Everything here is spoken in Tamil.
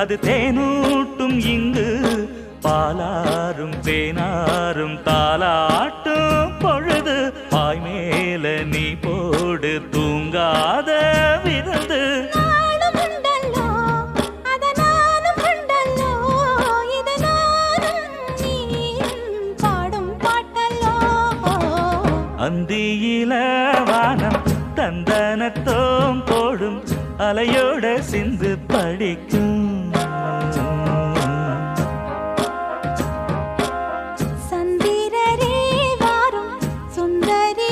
அது தேனூட்டும் இங்கு பாலாரும் தேனாரும் தாலாட்டும் பொழுது பாய் மேல நீ போடு தூங்காத விருந்து அந்தியில வானம் தந்தனத்தோம் போடும் அலையோட சிந்து படிக்கும்